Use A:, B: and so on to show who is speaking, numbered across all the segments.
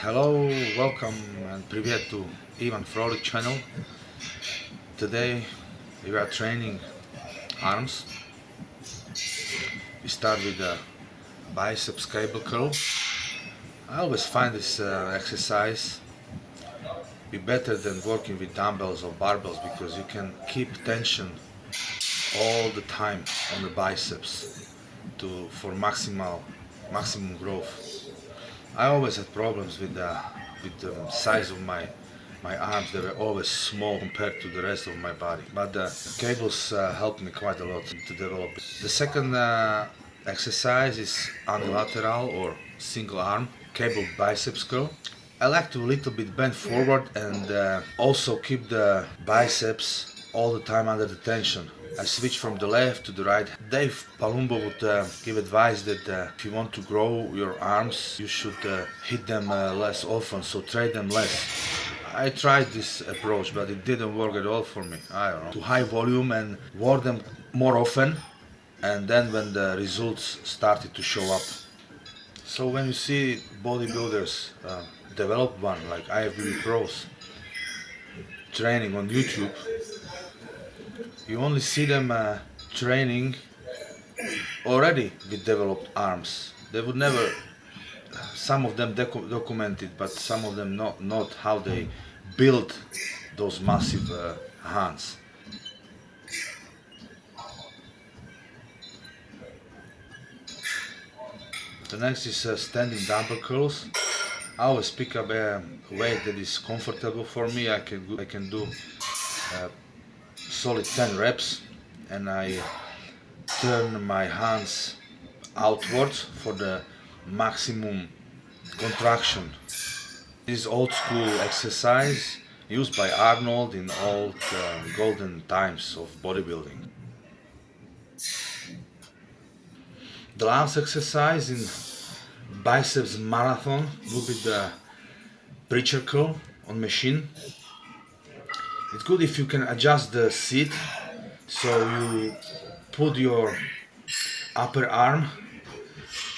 A: Hello, welcome and привет to Ivan Frolic channel. Today we are training arms. We start with the biceps cable curl. I always find this exercise be better than working with dumbbells or barbells because you can keep tension all the time on the biceps for maximum growth. I always had problems with the size of my arms. They were always small compared to the rest of my body. But the cables helped me quite a lot to develop it. The second exercise is unilateral or single arm cable biceps curl. I like to a little bit bend forward and also keep the biceps all the time under the tension. I switch from the left to the right. Dave Palumbo would give advice that if you want to grow your arms, you should hit them less often, so trade them less. I tried this approach, but it didn't work at all for me. I don't know. To high volume and wore them more often, and then when the results started to show up. So when you see bodybuilders develop one, like IFBB pros, training on YouTube, you only see them training already with developed arms. They would never, some of them documented, but some of them not how they build those massive hands. The next is standing dumbbell curls. I always pick up a weight that is comfortable for me. I can do solid 10 reps, and I turn my hands outwards for the maximum contraction. This is old school exercise used by Arnold in old golden times of bodybuilding. The last exercise in biceps marathon will be the preacher curl on machine. It's good if you can adjust the seat so you put your upper arm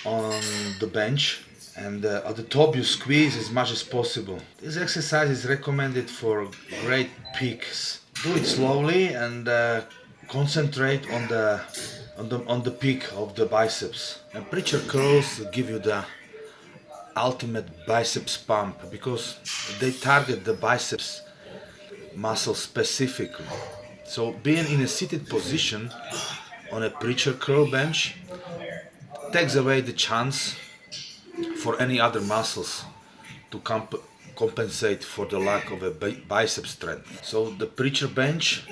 A: on the bench and at the top you squeeze as much as possible. This exercise is recommended for great peaks. Do it slowly and concentrate on the peak of the biceps. And preacher curls give you the ultimate biceps pump because they target the biceps muscle specifically. So being in a seated position on a preacher curl bench takes away the chance for any other muscles to compensate for the lack of a bicep strength. So the preacher bench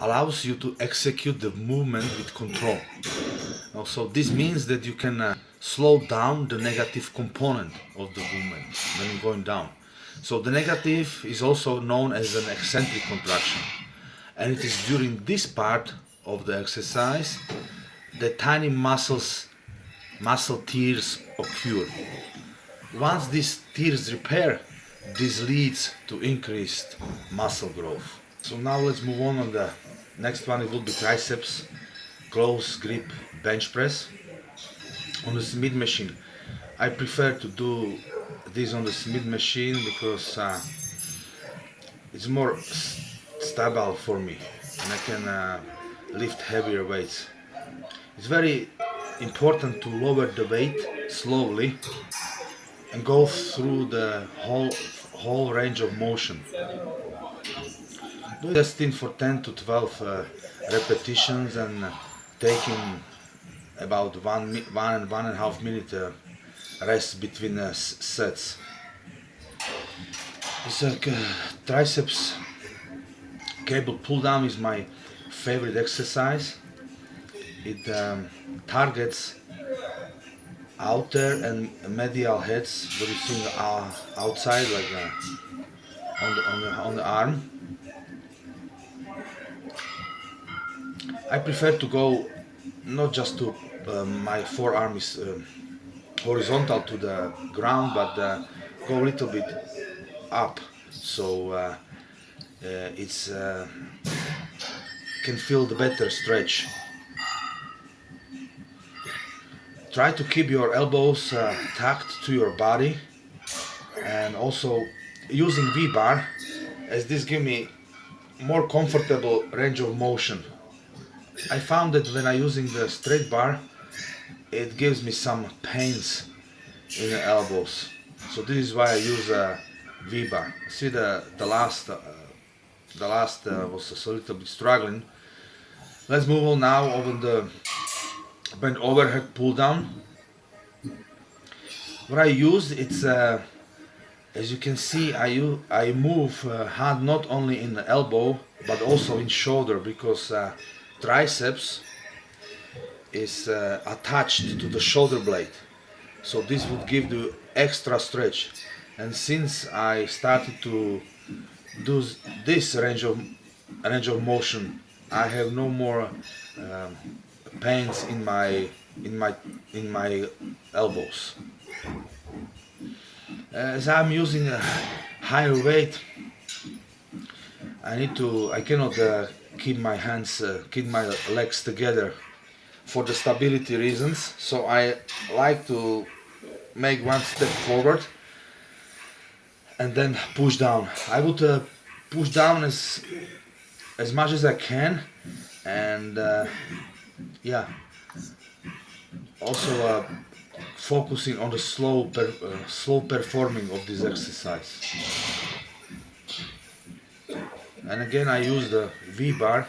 A: allows you to execute the movement with control. Also, this means that you can slow down the negative component of the movement when you're going down. So the negative is also known as an eccentric contraction, and it is during this part of the exercise that tiny muscle tears occur. Once these tears repair, this leads to increased muscle growth. So now let's move on the next one. It will be triceps close grip bench press on the Smith machine. I prefer to do this on the Smith machine because it's more stable for me and I can lift heavier weights. It's very important to lower the weight slowly and go through the whole range of motion. Do testing for 10 to 12 repetitions and taking about one and a half minute rest between sets. This triceps cable pulldown is my favorite exercise. It targets outer and medial heads, what you see outside, like on the arm. I prefer to go not just to my forearm is horizontal to the ground, but go a little bit up, so it's can feel the better stretch. Try to keep your elbows tucked to your body and also using V-bar, as this gives me more comfortable range of motion. I found that when I'm using the straight bar, it gives me some pains in the elbows. So this is why I use a V-bar. See the last was a little bit struggling. Let's move on now over the bent overhead pull down. What I use, it's as you can see, I move hand not only in the elbow but also in shoulder, because triceps is attached to the shoulder blade. So this would give the extra stretch. And since I started to do this range of motion, I have no more pains in my elbows. As I'm using a higher weight, I cannot keep my legs together for the stability reasons. So I like to make one step forward and then push down. I would push down as much as I can, and yeah, also focusing on the slow performing of this exercise. And again, I use the V-bar.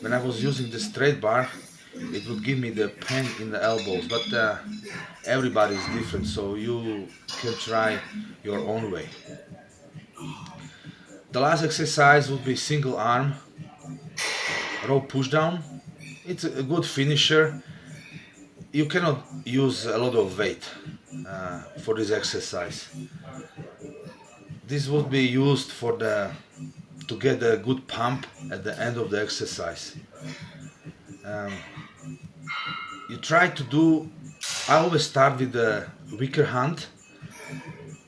A: When I was using the straight bar, it would give me the pain in the elbows, but everybody is different, so you can try your own way. The last exercise would be single arm rope pushdown. It's a good finisher. You cannot use a lot of weight for this exercise. This would be used to get a good pump at the end of the exercise. You try to do. I always start with the weaker hand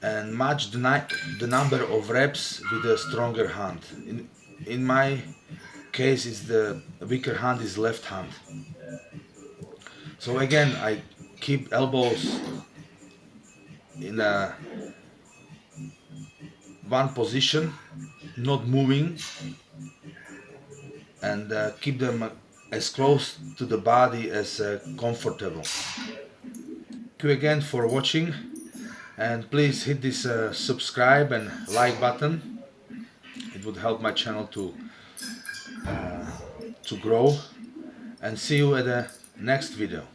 A: and match the number of reps with the stronger hand. In my case, it's the weaker hand is left hand. So again, I keep elbows in one position, not moving, and keep them as close to the body as comfortable. Thank you again for watching, and please hit this subscribe and like button. It would help my channel to grow, and see you at the next video.